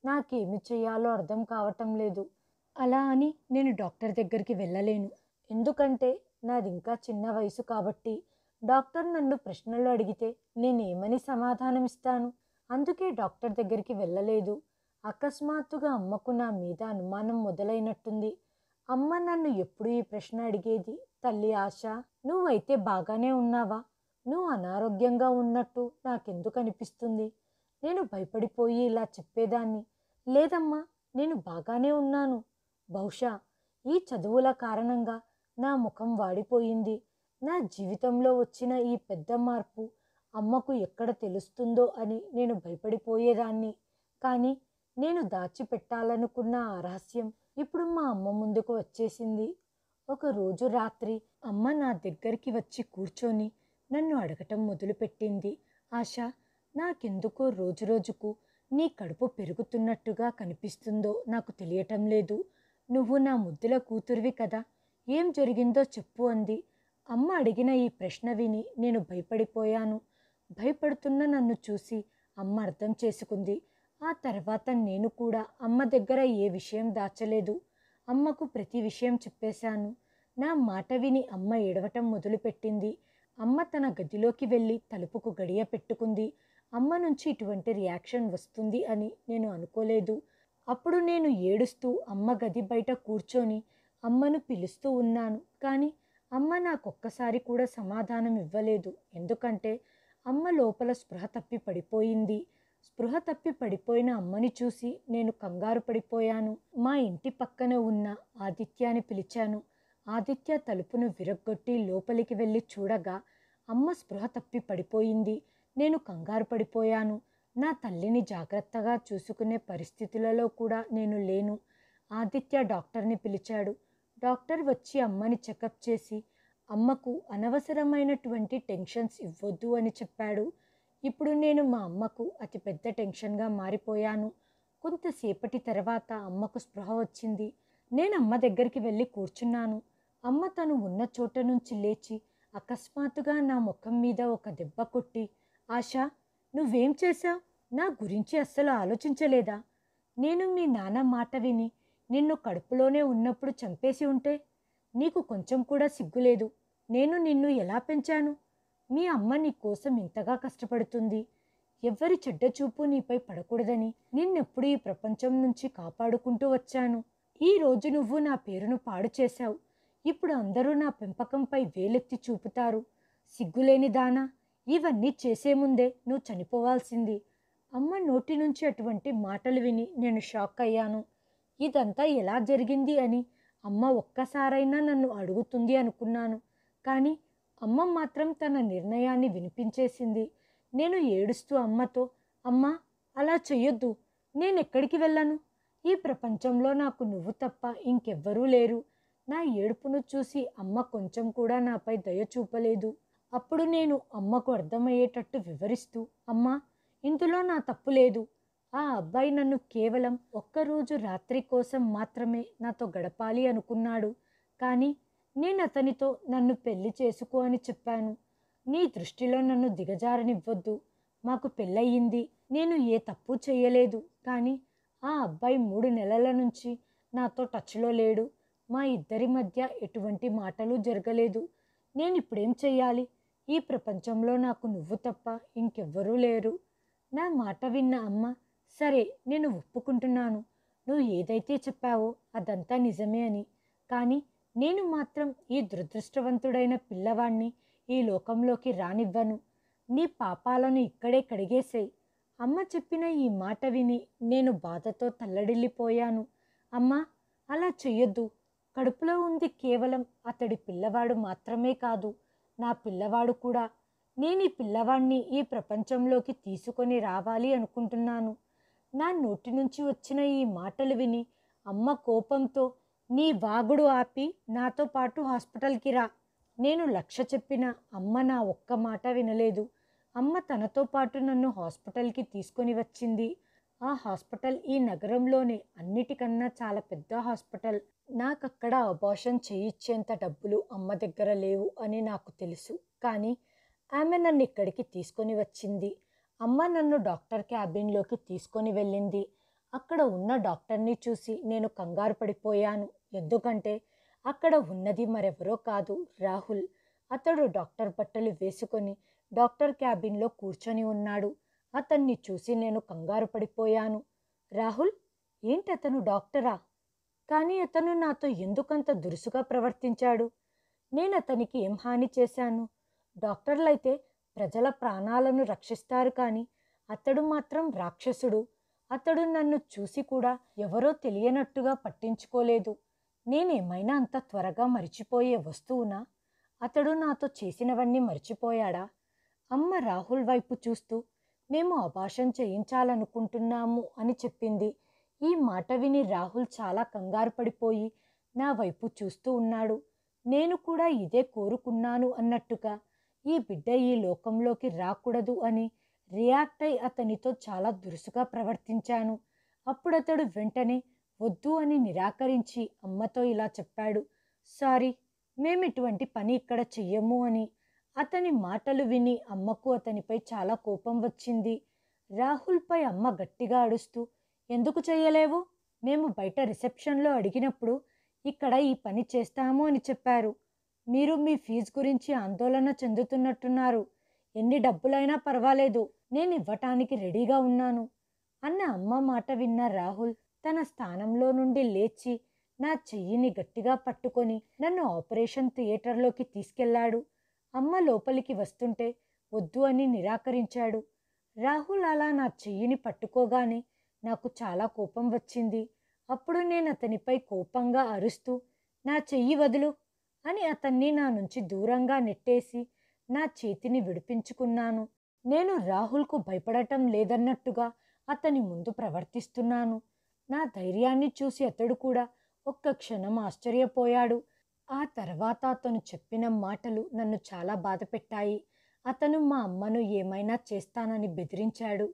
నాకేమి చేయాలో అర్థం కావటం లేదు. అలా అని నేను డాక్టర్ దగ్గరికి వెళ్ళలేను. ఎందుకంటే నాది ఇంకా చిన్న వయసు కాబట్టి డాక్టర్ నన్ను ప్రశ్నలు అడిగితే నేనేమని సమాధానం ఇస్తాను? అందుకే డాక్టర్ దగ్గరికి వెళ్ళలేదు. అకస్మాత్తుగా అమ్మకు నా మీద అనుమానం మొదలైనట్టుంది. అమ్మ నన్ను ఎప్పుడు ఈ ప్రశ్న అడిగేది, తల్లి ఆశ, నువ్వైతే బాగానే ఉన్నావా? నువ్వు అనారోగ్యంగా ఉన్నట్టు నాకెందుకు అనిపిస్తుంది? నేను భయపడిపోయి ఇలా చెప్పేదాన్ని, లేదమ్మా, నేను బాగానే ఉన్నాను. బహుశా ఈ చదువుల కారణంగా నా ముఖం వాడిపోయింది. నా జీవితంలో వచ్చిన ఈ పెద్ద మార్పు అమ్మకు ఎక్కడ తెలుస్తుందో అని నేను భయపడిపోయేదాన్ని. కానీ నేను దాచిపెట్టాలనుకున్న ఆ రహస్యం ఇప్పుడు మా అమ్మ ముందుకు వచ్చేసింది. ఒకరోజు రాత్రి అమ్మ నా దగ్గరికి వచ్చి కూర్చొని నన్ను అడగటం మొదలుపెట్టింది. ఆశ, నాకెందుకో రోజురోజుకు నీ కడుపు పెరుగుతున్నట్టుగా కనిపిస్తుందో నాకు తెలియటం లేదు. నువ్వు నా ముద్దుల కూతురివి కదా, ఏం జరిగిందో చెప్పు అంది. అమ్మ అడిగిన ఈ ప్రశ్న విని నేను భయపడిపోయాను. భయపడుతున్న నన్ను చూసి అమ్మ అర్థం చేసుకుంది. ఆ తర్వాత నేను కూడా అమ్మ దగ్గర ఏ విషయం దాచలేదు. అమ్మకు ప్రతి విషయం చెప్పేశాను. నా మాట విని అమ్మ ఏడవటం మొదలుపెట్టింది. అమ్మ తన గదిలోకి వెళ్ళి తలుపుకు గడియ పెట్టుకుంది. అమ్మ నుంచి ఇటువంటి రియాక్షన్ వస్తుంది అని నేను అనుకోలేదు. అప్పుడు నేను ఏడుస్తూ అమ్మ గది బయట కూర్చొని అమ్మను పిలుస్తూ ఉన్నాను. కానీ అమ్మ నాకొక్కసారి కూడా సమాధానం ఇవ్వలేదు. ఎందుకంటే అమ్మ లోపల స్పృహ తప్పి పడిపోయింది. స్పృహ తప్పి పడిపోయిన అమ్మని చూసి నేను కంగారు పడిపోయాను. మా ఇంటి పక్కన ఉన్న ఆదిత్యాని పిలిచాను. ఆదిత్య తలుపును విరగ్గొట్టి లోపలికి వెళ్ళి చూడగా అమ్మ స్పృహ తప్పి పడిపోయింది. నేను కంగారు పడిపోయాను. నా తల్లిని జాగ్రత్తగా చూసుకునే పరిస్థితులలో కూడా నేను లేను. ఆదిత్య డాక్టర్ని పిలిచాడు. డాక్టర్ వచ్చి అమ్మని చెకప్ చేసి అమ్మకు అనవసరమైనటువంటి టెన్షన్స్ ఇవ్వద్దు అని చెప్పాడు. ఇప్పుడు నేను మా అమ్మకు అతిపెద్ద టెన్షన్గా మారిపోయాను. కొంతసేపటి తర్వాత అమ్మకు స్పృహ వచ్చింది. నేను అమ్మ దగ్గరికి వెళ్ళి కూర్చున్నాను. అమ్మ తను ఉన్న చోట నుంచి లేచి అకస్మాత్తుగా నా ముఖం మీద ఒక దెబ్బ కొట్టి, ఆశా, నువ్వేం చేశావు? నా గురించి అస్సలు ఆలోచించలేదా? నేను మీ నాన్న మాట విని నిన్ను కడుపులోనే ఉన్నప్పుడు చంపేసి ఉంటే నీకు కొంచెం కూడా సిగ్గులేదు. నేను నిన్ను ఎలా పెంచాను? మీ అమ్మ నీ కోసం ఇంతగా కష్టపడుతుంది. ఎవ్వరి చెడ్డ చూపు నీపై పడకూడదని నిన్నెప్పుడు ఈ ప్రపంచం నుంచి కాపాడుకుంటూ వచ్చాను. ఈ రోజు నువ్వు నా పేరును పాడు చేశావు. ఇప్పుడు అందరూ నా పెంపకంపై వేలెత్తి చూపుతారు. సిగ్గులేని దానా, ఇవన్నీ చేసే ముందే నువ్వు చనిపోవాల్సింది. అమ్మ నోటి నుంచి అటువంటి మాటలు విని నేను షాక్ అయ్యాను. ఇదంతా ఎలా జరిగింది అని అమ్మ ఒక్కసారైనా నన్ను అడుగుతుంది అనుకున్నాను. కానీ అమ్మ మాత్రం తన నిర్ణయాన్ని వినిపించేసింది. నేను ఏడుస్తూ అమ్మతో, అమ్మా, అలా చెయ్యొద్దు. నేనెక్కడికి వెళ్ళను? ఈ ప్రపంచంలో నాకు నువ్వు తప్ప ఇంకెవ్వరూ లేరు. నా ఏడుపును చూసి అమ్మ కొంచెం కూడా నాపై దయ చూపలేదు. అప్పుడు నేను అమ్మకు అర్థమయ్యేటట్టు వివరిస్తూ, అమ్మా, ఇందులో నా తప్పు లేదు. ఆ అబ్బాయి నన్ను కేవలం ఒక్కరోజు రాత్రి కోసం మాత్రమే నాతో గడపాలి అనుకున్నాడు. కానీ నేను అతనితో నన్ను పెళ్లి చేసుకో అని చెప్పాను. నీ దృష్టిలో నన్ను దిగజారనివ్వద్దు. మాకు పెళ్ళయింది. నేను ఏ తప్పు చేయలేదు. కానీ ఆ అబ్బాయి 3 నెలల నుంచి నాతో టచ్లో లేడు. మా ఇద్దరి మధ్య ఎటువంటి మాటలు జరగలేదు. నేను ఇప్పుడేం చెయ్యాలి? ఈ ప్రపంచంలో నాకు నువ్వు తప్ప ఇంకెవ్వరూ లేరు. నా మాట విన్న అమ్మ, సరే, నేను ఒప్పుకుంటున్నాను. నువ్వు ఏదైతే చెప్పావో అదంతా నిజమే అని. కానీ నేను మాత్రం ఈ దురదృష్టవంతుడైన పిల్లవాణ్ణి ఈ లోకంలోకి రానివ్వను. నీ పాపాలను ఇక్కడే కడిగేసేయ్. అమ్మ చెప్పిన ఈ మాట విని నేను బాధతో తల్లడిల్లిపోయాను. అమ్మా, అలా చెయ్యొద్దు. కడుపులో ఉంది కేవలం అతడి పిల్లవాడు మాత్రమే కాదు, నా పిల్లవాడు కూడా. నేను ఈ పిల్లవాడిని ఈ ప్రపంచంలోకి తీసుకొని రావాలి అనుకుంటున్నాను. నా నోటి నుంచి వచ్చిన ఈ మాటలు విని అమ్మ కోపంతో, నీ వాగుడు ఆపి నాతో పాటు హాస్పిటల్కి రా. నేను 1,00,000 చెప్పినా అమ్మ నా ఒక్క మాట వినలేదు. అమ్మ తనతో పాటు నన్ను హాస్పిటల్కి తీసుకొని వచ్చింది. ఆ హాస్పిటల్ ఈ నగరంలోనే అన్నిటికన్నా చాలా పెద్ద హాస్పిటల్. నాకక్కడ అబార్షన్ చేయించేంత డబ్బులు అమ్మ దగ్గర లేవు అని నాకు తెలుసు. కానీ ఆమె నన్ను ఇక్కడికి తీసుకొని వచ్చింది. అమ్మ నన్ను డాక్టర్ క్యాబిన్లోకి తీసుకొని వెళ్ళింది. అక్కడ ఉన్న డాక్టర్ని చూసి నేను కంగారు పడిపోయాను. ఎందుకంటే అక్కడ ఉన్నది మరెవరో కాదు, రాహుల్. అతడు డాక్టర్ బట్టలు వేసుకొని డాక్టర్ క్యాబిన్లో కూర్చొని ఉన్నాడు. అతన్ని చూసి నేను కంగారు పడిపోయాను. రాహుల్, ఏంటతను డాక్టరా? కానీ అతను నాతో ఎందుకంత దురుసుగా ప్రవర్తించాడు? నేను అతనికి ఏం హాని చేశాను? డాక్టర్లైతే ప్రజల ప్రాణాలను రక్షిస్తారు, కానీ అతడు మాత్రం రాక్షసుడు. అతడు నన్ను చూసి కూడా ఎవరో తెలియనట్టుగా పట్టించుకోలేదు. నేనేమైనా అంత త్వరగా మరిచిపోయే వస్తువునా? అతడు నాతో చేసినవన్నీ మర్చిపోయాడా? అమ్మ రాహుల్ వైపు చూస్తూ, మేము అబార్షన్ చేయించాలనుకుంటున్నాము అని చెప్పింది. ఈ మాట విని రాహుల్ చాలా కంగారు పడిపోయి నా వైపు చూస్తూ ఉన్నాడు. నేను కూడా ఇదే కోరుకున్నాను అన్నట్టుగా ఈ బిడ్డ ఈ లోకంలోకి రాకూడదు అని రియాక్ట్ అయి అతనితో చాలా దురుసుగా ప్రవర్తించాను. అప్పుడతడు వెంటనే వద్దు అని నిరాకరించి అమ్మతో ఇలా చెప్పాడు, సారీ, మేము ఇటువంటి పని ఇక్కడ చెయ్యము అని. అతని మాటలు విని అమ్మకు అతనిపై చాలా కోపం వచ్చింది. రాహుల్పై అమ్మ గట్టిగా అడుస్తూ, ఎందుకు చెయ్యలేవు? మేము బయట రిసెప్షన్లో అడిగినప్పుడు ఇక్కడ ఈ పని చేస్తాము అని చెప్పారు. మీరు మీ ఫీజు గురించి ఆందోళన చెందుతున్నట్టున్నారు. ఎన్ని డబ్బులైనా పర్వాలేదు, నేను ఇవ్వటానికి రెడీగా ఉన్నాను అన్న అమ్మ మాట విన్న రాహుల్ తన స్థానంలో నుండి లేచి నా చెయ్యిని గట్టిగా పట్టుకొని నన్ను ఆపరేషన్ థియేటర్లోకి తీసుకెళ్లాడు. అమ్మ లోపలికి వస్తుంటే వద్దు అని నిరాకరించాడు. రాహుల్ అలా నా చెయ్యిని పట్టుకోగానే నాకు చాలా కోపం వచ్చింది. అప్పుడు నేను అతనిపై కోపంగా అరుస్తూ, నా చెయ్యి వదులు అని అతన్ని నా నుంచి దూరంగా నెట్టేసి నా చేతిని విడిపించుకున్నాను. నేను రాహుల్కు భయపడటం లేదన్నట్టుగా అతని ముందు ప్రవర్తిస్తున్నాను. నా ధైర్యాన్ని చూసి అతడు కూడా ఒక్క క్షణం ఆశ్చర్యపోయాడు. ఆ తర్వాత అతను చెప్పిన మాటలు నన్ను చాలా బాధపెట్టాయి. అతను మా అమ్మను ఏమైనా చేస్తానని బెదిరించాడు.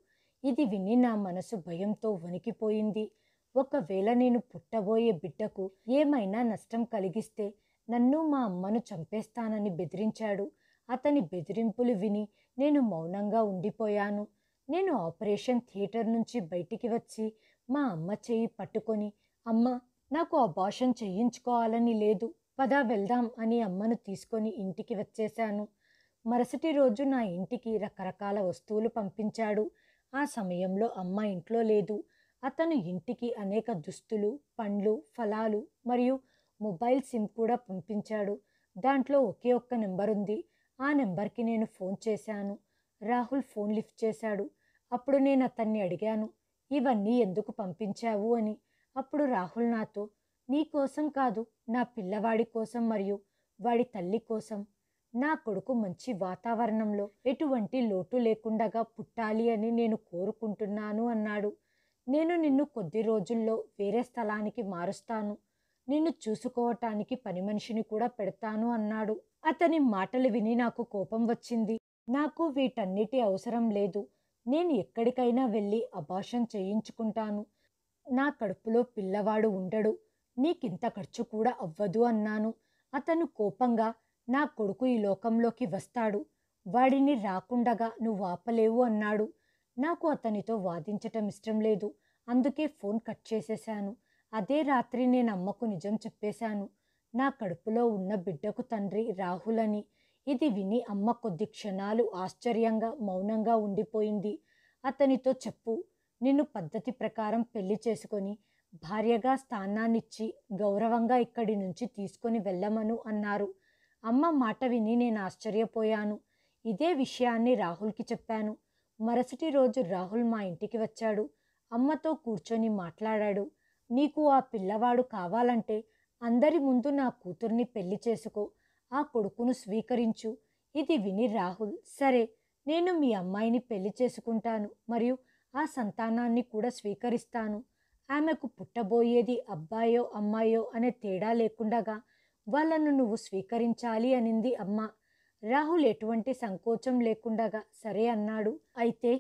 ఇది విని నా మనసు భయంతో వణికిపోయింది. ఒకవేళ నేను పుట్టబోయే బిడ్డకు ఏమైనా నష్టం కలిగిస్తే నన్ను మా అమ్మను చంపేస్తానని బెదిరించాడు. అతని బెదిరింపులు విని నేను మౌనంగా ఉండిపోయాను. నేను ఆపరేషన్ థియేటర్ నుంచి బయటికి వచ్చి మా అమ్మ చేయి పట్టుకొని, అమ్మ, నాకు అబార్షన్ చేయించుకోవాలని లేదు, పద వెళ్దాం అని అమ్మను తీసుకొని ఇంటికి వచ్చేశాను. మరుసటి రోజు నా ఇంటికి రకరకాల వస్తువులు పంపించాడు. ఆ సమయంలో అమ్మ ఇంట్లో లేదు. అతను ఇంటికి అనేక దుస్తులు, పండ్లు, ఫలాలు మరియు మొబైల్ సిమ్ కూడా పంపించాడు. దాంట్లో ఒకే ఒక్క నెంబర్ ఉంది. ఆ నెంబర్కి నేను ఫోన్ చేశాను. రాహుల్ ఫోన్ లిఫ్ట్ చేశాడు. అప్పుడు నేను అతన్ని అడిగాను, ఇవన్నీ ఎందుకు పంపించావు అని. అప్పుడు రాహుల్ నాతో, నీ కోసం కాదు, నా పిల్లవాడి కోసం మరియు వాడి తల్లి కోసం. నా కొడుకు మంచి వాతావరణంలో ఎటువంటి లోటు లేకుండగా పుట్టాలి అని నేను కోరుకుంటున్నాను అన్నాడు. నేను నిన్ను కొద్ది రోజుల్లో వేరే స్థలానికి మారుస్తాను. నిన్ను చూసుకోవటానికి పని మనిషిని కూడా పెడతాను అన్నాడు. అతని మాటలు విని నాకు కోపం వచ్చింది. నాకు వీటన్నిటి అవసరం లేదు. నేను ఎక్కడికైనా వెళ్ళి అబార్షన్ చేయించుకుంటాను. నా కడుపులో పిల్లవాడు ఉండడు. నీకింత ఖర్చు కూడా అవ్వదు అన్నాను. అతను కోపంగా, నా కొడుకు ఈ లోకంలోకి వస్తాడు, వాడిని రాకుండగా నువ్వు ఆపలేవు అన్నాడు. నాకు అతనితో వాదించటం ఇష్టం లేదు. అందుకే ఫోన్ కట్ చేసేశాను. అదే రాత్రి నేను అమ్మకు నిజం చెప్పేశాను. నా కడుపులో ఉన్న బిడ్డకు తండ్రి రాహుల్ అని. ఇది విని అమ్మ కొద్ది క్షణాలు ఆశ్చర్యంగా మౌనంగా ఉండిపోయింది. అతనితో చెప్పు, నిన్ను పద్ధతి ప్రకారం పెళ్లి చేసుకొని భార్యగా స్థానాన్నిచ్చి గౌరవంగా ఇక్కడి నుంచి తీసుకొని వెళ్ళమను అన్నారు. అమ్మ మాట విని నేను ఆశ్చర్యపోయాను. ఇదే విషయాన్ని రాహుల్కి చెప్పాను. మరుసటి రోజు రాహుల్ మా ఇంటికి వచ్చాడు. అమ్మతో కూర్చొని మాట్లాడాడు. నీకు ఆ పిల్లవాడు కావాలంటే అందరి ముందు నా కూతుర్ని పెళ్లి చేసుకో, ఆ కొడుకును స్వీకరించు. ఇది విని రాహుల్, సరే, నేను మీ అమ్మాయిని పెళ్లి చేసుకుంటాను మరియు ఆ సంతానాన్ని కూడా స్వీకరిస్తాను. ఆమెకు పుట్టబోయేది అబ్బాయో అమ్మాయో అనే తేడా లేకుండగా వాళ్ళను నువ్వు స్వీకరించాలి అనింది అమ్మ. రాహుల్ ఎటువంటి సంకోచం లేకుండగా సరే అన్నాడు. అయితే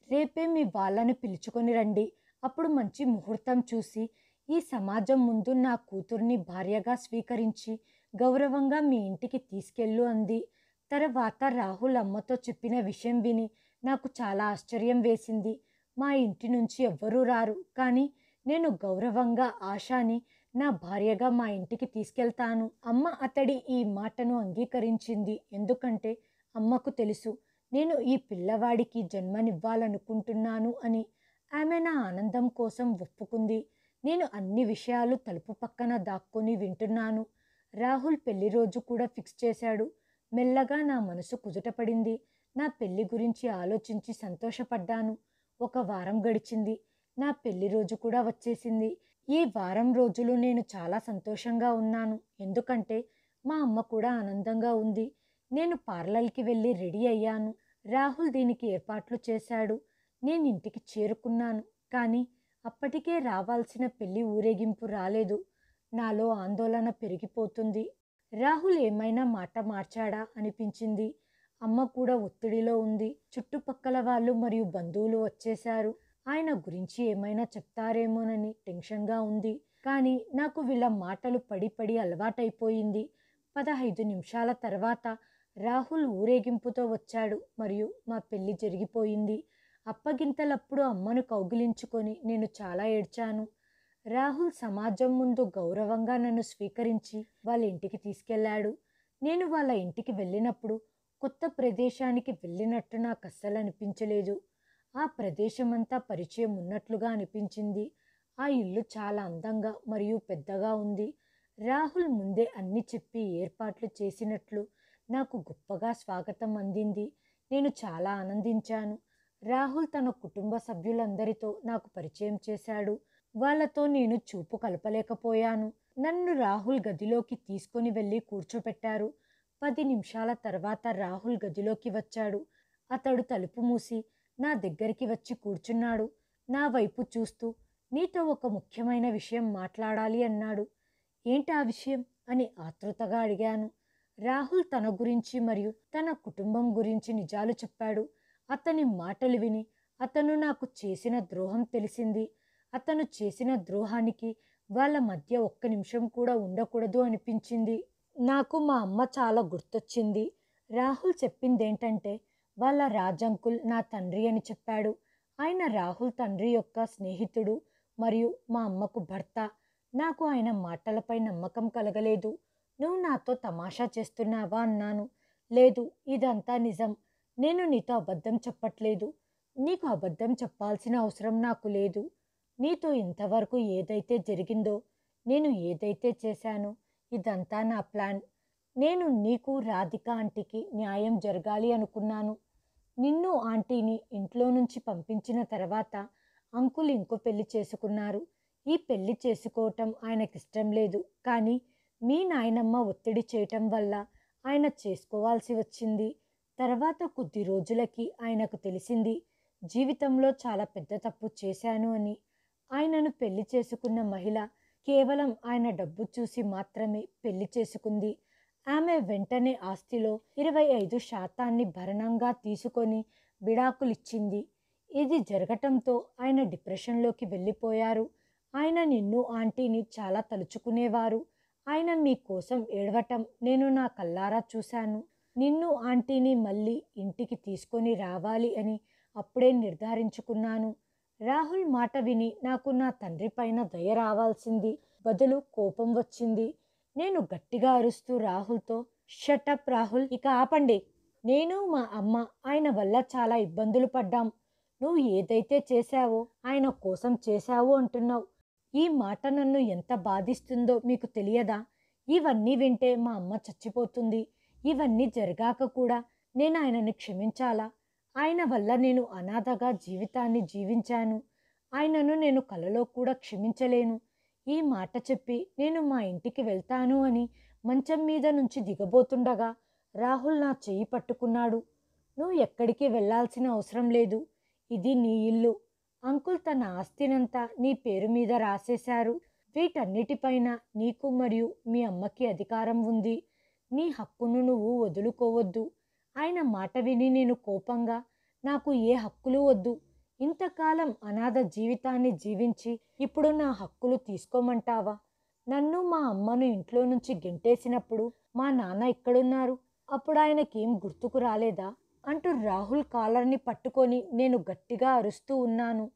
రేపే మీ వాళ్ళను పిలుచుకొని రండి. అప్పుడు మంచి ముహూర్తం చూసి ఈ సమాజం ముందు నా కూతుర్ని భార్యగా స్వీకరించి గౌరవంగా మీ ఇంటికి తీసుకెళ్ళు అంది. తర్వాత రాహుల్ అమ్మతో చెప్పిన విషయం విని నాకు చాలా ఆశ్చర్యం వేసింది. మా ఇంటి నుంచి ఎవ్వరూ రారు, కానీ నేను గౌరవంగా ఆశాని నా భార్యగా మా ఇంటికి తీసుకెళ్తాను. అమ్మ అతడి ఈ మాటను అంగీకరించింది. ఎందుకంటే అమ్మకు తెలుసు నేను ఈ పిల్లవాడికి జన్మనివ్వాలనుకుంటున్నాను అని. ఆమె నా ఆనందం కోసం ఒప్పుకుంది. నేను అన్ని విషయాలు తలుపు పక్కన దాక్కొని వింటున్నాను. రాహుల్ పెళ్లి రోజు కూడా ఫిక్స్ చేశాడు. మెల్లగా నా మనసు కుదుటపడింది. నా పెళ్లి గురించి ఆలోచించి సంతోషపడ్డాను. ఒక వారం గడిచింది. నా పెళ్లి రోజు కూడా వచ్చేసింది. ఈ వారం రోజులు నేను చాలా సంతోషంగా ఉన్నాను. ఎందుకంటే మా అమ్మ కూడా ఆనందంగా ఉంది. నేను పార్లర్కి వెళ్ళి రెడీ అయ్యాను. రాహుల్ దీనికి ఏర్పాట్లు చేశాడు. నేను ఇంటికి చేరుకున్నాను. కానీ అప్పటికే రావాల్సిన పెళ్లి ఊరేగింపు రాలేదు. నాలో ఆందోళన పెరిగిపోతుంది. రాహుల్ ఏమైనా మాట మార్చాడా అనిపించింది. అమ్మ కూడా ఒత్తిడిలో ఉంది. చుట్టుపక్కల వాళ్ళు మరియు బంధువులు వచ్చేశారు. ఆయన గురించి ఏమైనా చెప్తారేమోనని టెన్షన్గా ఉంది. కానీ నాకు వీళ్ళ మాటలు పడి పడి అలవాటైపోయింది. 15 నిమిషాల తర్వాత రాహుల్ ఊరేగింపుతో వచ్చాడు మరియు మా పెళ్లి జరిగిపోయింది. అప్పగింతలప్పుడు అమ్మను కౌగిలించుకొని నేను చాలా ఏడ్చాను. రాహుల్ సమాజం ముందు గౌరవంగా నన్ను స్వీకరించి వాళ్ళ ఇంటికి తీసుకెళ్ళాడు. నేను వాళ్ళ ఇంటికి వెళ్ళినప్పుడు కొత్త ప్రదేశానికి వెళ్ళినట్టు నాకు అస్సలు అనిపించలేదు. ఆ ప్రదేశమంతా పరిచయం ఉన్నట్లుగా అనిపించింది. ఆ ఇల్లు చాలా అందంగా మరియు పెద్దగా ఉంది. రాహుల్ ముందే అన్ని చెప్పి ఏర్పాట్లు చేసినట్లు నాకు గొప్పగా స్వాగతం అందింది. నేను చాలా ఆనందించాను. రాహుల్ తన కుటుంబ సభ్యులందరితో నాకు పరిచయం చేశాడు. వాళ్ళతో నేను చూపు కలపలేకపోయాను. నన్ను రాహుల్ గదిలోకి తీసుకొని వెళ్ళి కూర్చోపెట్టారు. 10 నిమిషాల తర్వాత రాహుల్ గదిలోకి వచ్చాడు. అతడు తలుపు మూసి నా దగ్గరికి వచ్చి కూర్చున్నాడు. నా వైపు చూస్తూ నీతో ఒక ముఖ్యమైన విషయం మాట్లాడాలి అన్నాడు. ఏంటి ఆ విషయం అని ఆతృతగా అడిగాను. రాహుల్ తన గురించి మరియు తన కుటుంబం గురించి నిజాలు చెప్పాడు. అతని మాటలు విని అతను నాకు చేసిన ద్రోహం తెలిసింది. అతను చేసిన ద్రోహానికి వాళ్ళ మధ్య ఒక్క నిమిషం కూడా ఉండకూడదు అనిపించింది. నాకు మా అమ్మ చాలా గుర్తొచ్చింది. రాహుల్ చెప్పిందేంటంటే వాళ్ళ రాజంకుల్ నా తండ్రి అని చెప్పాడు. ఆయన రాహుల్ తండ్రి యొక్క స్నేహితుడు మరియు మా అమ్మకు భర్త. నాకు ఆయన మాటలపై నమ్మకం కలగలేదు. నువ్వు నాతో తమాషా చేస్తున్నావా అన్నాను. లేదు, ఇదంతా నిజం. నేను నీతో అబద్ధం చెప్పట్లేదు. నీకు అబద్ధం చెప్పాల్సిన అవసరం నాకు లేదు. నీతో ఇంతవరకు ఏదైతే జరిగిందో, నేను ఏదైతే చేశానో ఇదంతా నా ప్లాన్. నేను నీకు రాధిక ఆంటీకి న్యాయం జరగాలి అనుకున్నాను. నిన్ను ఆంటీని ఇంట్లో నుంచి పంపించిన తర్వాత అంకుల్ ఇంకో పెళ్లి చేసుకున్నారు. ఈ పెళ్లి చేసుకోవటం ఆయనకిష్టం లేదు. కానీ మీ నాయనమ్మ ఒత్తిడి చేయటం వల్ల ఆయన చేసుకోవాల్సి వచ్చింది. తర్వాత కొద్ది రోజులకి ఆయనకు తెలిసింది జీవితంలో చాలా పెద్ద తప్పు చేశాను అని. ఆయనను పెళ్లి చేసుకున్న మహిళ కేవలం ఆయన డబ్బు చూసి మాత్రమే పెళ్లి చేసుకుంది. ఆమె వెంటనే ఆస్తిలో 25% భరణంగా తీసుకొని విడాకులిచ్చింది. ఇది జరగటంతో ఆయన డిప్రెషన్లోకి వెళ్ళిపోయారు. ఆయన నిన్ను ఆంటీని చాలా తలుచుకునేవారు. ఆయన మీకోసం ఏడవటం నేను నా కళ్ళారా చూశాను. నిన్ను ఆంటీని మళ్ళీ ఇంటికి తీసుకొని రావాలి అని అప్పుడే నిర్ధారించుకున్నాను. రాహుల్ మాట విని నాకు నా తండ్రి పైన దయ రావాల్సింది బదులు కోపం వచ్చింది. నేను గట్టిగా అరుస్తూ రాహుల్తో, షటప్ రాహుల్, ఇక ఆపండి. నేను మా అమ్మ ఆయన వల్ల చాలా ఇబ్బందులు పడ్డాం. నువ్వు ఏదైతే చేశావో ఆయన కోసం చేశావు అంటున్నావు. ఈ మాట నన్ను ఎంత బాధిస్తుందో మీకు తెలియదా? ఇవన్నీ వింటే మా అమ్మ చచ్చిపోతుంది. ఇవన్నీ జరగాక కూడా నేను ఆయనని క్షమించాలా? ఆయన వల్ల నేను అనాథగా జీవితాన్ని జీవించాను. ఆయనను నేను కలలో కూడా క్షమించలేను. ఈ మాట చెప్పి నేను మా ఇంటికి వెళ్తాను అని మంచం మీద నుంచి దిగబోతుండగా రాహుల్ నా చెయ్యి పట్టుకున్నాడు. నువ్వు ఎక్కడికి వెళ్ళాల్సిన అవసరం లేదు. ఇది నీ ఇల్లు. అంకుల్ తన ఆస్తినంతా నీ పేరు మీద రాసేశారు. వీటన్నిటిపైన నీకు మరియు మీ అమ్మకి అధికారం ఉంది. నీ హక్కును నువ్వు వదులుకోవద్దు. ఆయన మాట విని నేను కోపంగా, నాకు ఏ హక్కులు వద్దు. ఇంతకాలం అనాథ జీవితాన్ని జీవించి ఇప్పుడు నా హక్కులు తీసుకోమంటావా? నన్ను మా అమ్మను ఇంట్లో నుంచి గెంటేసినప్పుడు మా నాన్న ఎక్కడున్నారు? అప్పుడు ఆయనకేం గుర్తుకు రాలేదా? అంటూ రాహుల్ కాలర్ని పట్టుకొని నేను గట్టిగా అరుస్తూ ఉన్నాను.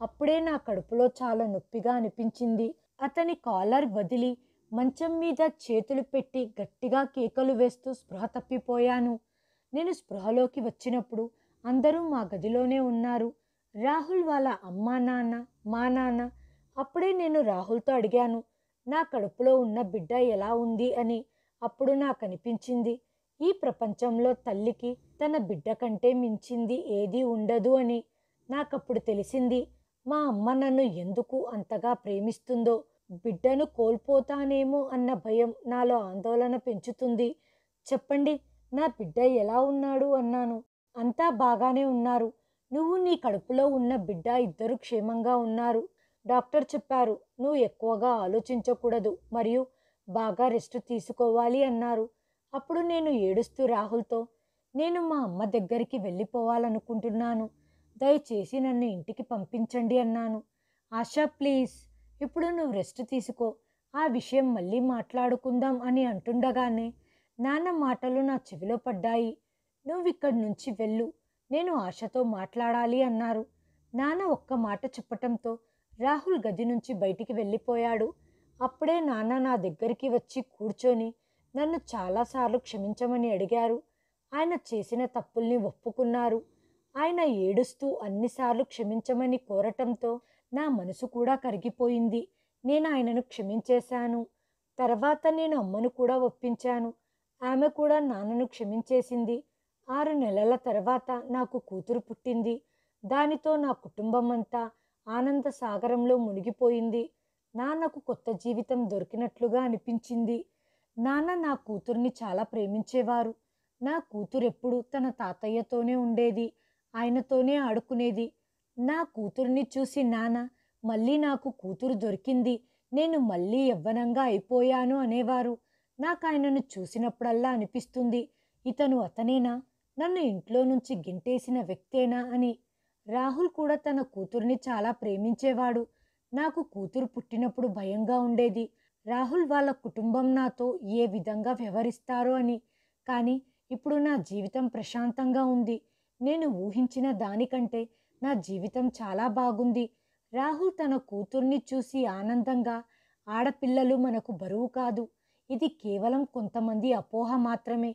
అప్పుడే నా కడుపులో చాలా నొప్పిగా అనిపించింది. అతని కాలర్ వదిలి మంచం మీద చేతులు పెట్టి గట్టిగా కేకలు వేస్తూ స్పృహ తప్పిపోయాను. నేను స్పృహలోకి వచ్చినప్పుడు అందరూ మా గదిలోనే ఉన్నారు. రాహుల్ వాళ్ళ అమ్మా నాన్న, మా నాన్న. అప్పుడే నేను రాహుల్తో అడిగాను, నా కడుపులో ఉన్న బిడ్డ ఎలా ఉంది అని. అప్పుడు నాకు అనిపించింది ఈ ప్రపంచంలో తల్లికి తన బిడ్డ కంటే మించింది ఏదీ ఉండదు అని. నాకప్పుడు తెలిసింది మా అమ్మ నన్ను ఎందుకు అంతగా ప్రేమిస్తుందో. బిడ్డను కోల్పోతానేమో అన్న భయం నాలో ఆందోళన పెంచుతుంది. చెప్పండి, నా బిడ్డ ఎలా ఉన్నాడు అన్నాను. అంతా బాగానే ఉన్నారు. నువ్వు నీ కడుపులో ఉన్న బిడ్డ ఇద్దరు క్షేమంగా ఉన్నారు. డాక్టర్ చెప్పారు నువ్వు ఎక్కువగా ఆలోచించకూడదు మరియు బాగా రెస్ట్ తీసుకోవాలి అన్నారు. అప్పుడు నేను ఏడుస్తూ రాహుల్తో, నేను మా అమ్మ దగ్గరికి వెళ్ళిపోవాలనుకుంటున్నాను. దయచేసి నన్ను ఇంటికి పంపించండి అన్నాను. ఆశా ప్లీజ్, ఇప్పుడు నువ్వు రెస్ట్ తీసుకో, ఆ విషయం మళ్ళీ మాట్లాడుకుందాం అని అంటుండగానే నాన్న మాటలు నా చెవిలో పడ్డాయి. నువ్విక్కడి నుంచి వెళ్ళు. నేను ఆశతో మాట్లాడాలి అన్నారు. నాన్న ఒక్క మాట చెప్పటంతో రాహుల్ గది నుంచి బయటికి వెళ్ళిపోయాడు. అప్పుడే నాన్న నా దగ్గరికి వచ్చి కూర్చొని నన్ను చాలాసార్లు క్షమించమని అడిగారు. ఆయన చేసిన తప్పుల్ని ఒప్పుకున్నారు. ఆయన ఏడుస్తూ అన్నిసార్లు క్షమించమని కోరటంతో నా మనసు కూడా కరిగిపోయింది. నేను ఆయనను క్షమించేశాను. తర్వాత నేను అమ్మను కూడా ఒప్పించాను. ఆమె కూడా నాన్నను క్షమించేసింది. 6 నెలల తర్వాత నాకు కూతురు పుట్టింది. దానితో నా కుటుంబం అంతా ఆనంద సాగరంలో మునిగిపోయింది. నాన్నకు కొత్త జీవితం దొరికినట్లుగా అనిపించింది. నాన్న నా కూతుర్ని చాలా ప్రేమించేవారు. నా కూతురు ఎప్పుడూ తన తాతయ్యతోనే ఉండేది. ఆయనతోనే ఆడుకునేది. నా కూతుర్ని చూసి నాన్న, మళ్ళీ నాకు కూతురు దొరికింది, నేను మళ్ళీ యవ్వనంగా అయిపోయాను అనేవారు. నాకు ఆయనను చూసినప్పుడల్లా అనిపిస్తుంది, ఇతను అతనేనా, నన్ను ఇంట్లో నుంచి గెంటేసిన వ్యక్తేనా అని. రాహుల్ కూడా తన కూతుర్ని చాలా ప్రేమించేవాడు. నాకు కూతురు పుట్టినప్పుడు భయంగా ఉండేది, రాహుల్ వాళ్ళ కుటుంబం నాతో ఏ విధంగా వ్యవహరిస్తారో అని. కానీ ఇప్పుడు నా జీవితం ప్రశాంతంగా ఉంది. నేను ఊహించిన దానికంటే నా జీవితం చాలా బాగుంది. రాహుల్ తన కూతుర్ని చూసి ఆనందంగా, ఆడపిల్లలు మనకు బరువు కాదు, ఇది కేవలం కొంతమంది అపోహ మాత్రమే.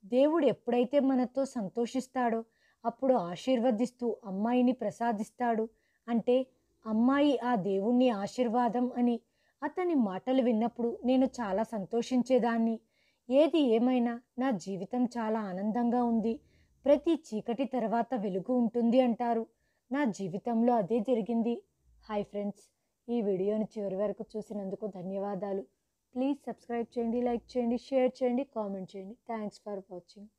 దేవుడు ఎప్పుడైతే మనతో సంతోషిస్తాడో అప్పుడు ఆశీర్వదిస్తూ అమ్మాయిని ప్రసాదిస్తాడు. అంటే అమ్మాయి ఆ దేవుణ్ణి ఆశీర్వాదం అని. అతని మాటలు విన్నప్పుడు నేను చాలా సంతోషించేదాన్ని. ఏది ఏమైనా నా జీవితం చాలా ఆనందంగా ఉంది. ప్రతి చీకటి తర్వాత వెలుగు ఉంటుంది అంటారు. నా జీవితంలో అదే జరిగింది. హాయ్ ఫ్రెండ్స్, ఈ వీడియోని చివరి వరకు చూసినందుకు ధన్యవాదాలు. ప్లీజ్ సబ్స్క్రైబ్ చేయండి, లైక్ చేయండి, షేర్ చేయండి, కామెంట్ చేయండి. Thanks for watching.